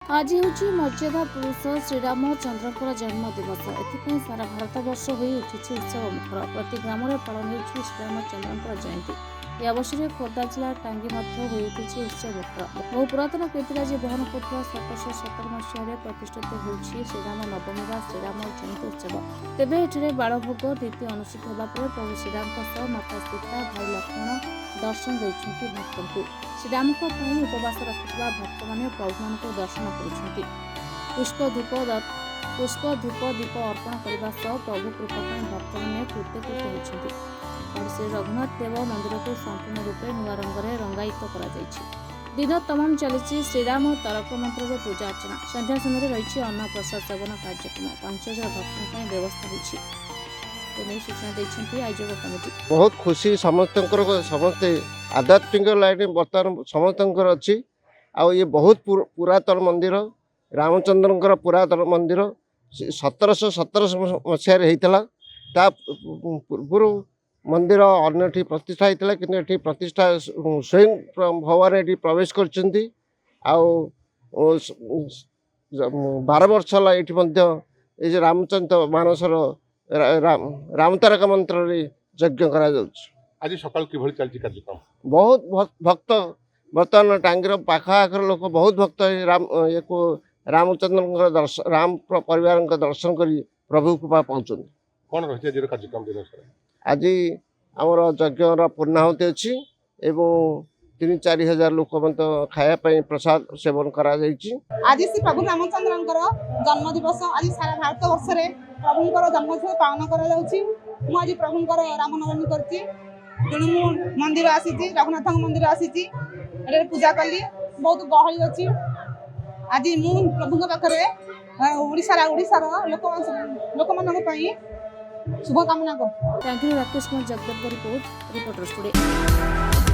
आज हूँ मर्यादा पुरुष श्रीरामचंद्र जन्म दिवस। एथिपाई सारा भारत वर्ष हो उठी उत्सव मुखर। प्रति ग्राम पालन हो श्रीरामचंद्र जयंती। यह अवसर में खोर्धा जिला टांगी हो उठी उत्सव मुखर। बहु पुरातन कीर्तिराजी बहन कर 1717 मसीह प्रतिष्ठित हो श्रीराम नवमी व श्रीराम जयंती उत्सव। तेबे एठिरे बालभोग नीति अनुष्ठित होगा प्रभु श्रीराम माता सीता भाई लक्ष्मण दर्शन देउछन्ति भक्तଙ୍କୁ। श्रीराम उपवास रखिथिबा भक्त माने प्रभु मानक दर्शन करुछन्ति। पुष्प धूप दीप अर्पण करने सह प्रभु कृपा भक्त मैंने कृतकृत होती। श्री रघुनाथ देव मंदिर को संपूर्ण रूपे नुआ रंग में रंगायित कर दिन तमाम चली श्रीराम तारक मंत्र पूजा अर्चना। संध्या समय रही अन्न प्रसाद सेवन कार्यक्रम 5000 भक्तों व्यवस्था होती। सूचना देते आयोजक कमिटी। बहुत खुशी समस्ते आध्यात्मिक लाइन बर्तमान समस्त अच्छी। ये बहुत पुरातन मंदिर रामचंद्र पुरातन मंदिर 1717 मसीह होता। पूर्व मंदिर अन्य प्रतिष्ठा होता कि प्रतिष्ठा स्वयं भगवान ये प्रवेश कर 12 वर्ष ये रामचंद्र मानसर राम तारक मंत्र यज्ञ करा आज सकाल किभଳି चलती कार्यक्रम बहुत भक्त बर्तमान टांगीर पाखर लोक बहुत भक्त ये को रामचंद्र दर्शन राम परिवार दर्शन कर प्रभु कृपा पाँच। कौन रही आज कार्यक्रम दिन आज आमर यज्ञ पूर्णाहुति अच्छी एवं 3-4 हजार लोक खायापी प्रसाद सेवन करा आज श्री प्रभु रामचंद्र जन्म दिवस। आज सारा भारत वर्ष में प्रभुंर जन्म दिवस पालन कर प्रभुंर रामनवमी करती। तेणु मंदिर आसी रघुनाथ मंदिर आसी पूजा कली बहुत गहली अच्छी। आज मु प्रभु पाखे ओडिशार लोक मान शुभकामना कर। Rakesh Kumar Jagdev reporter studio.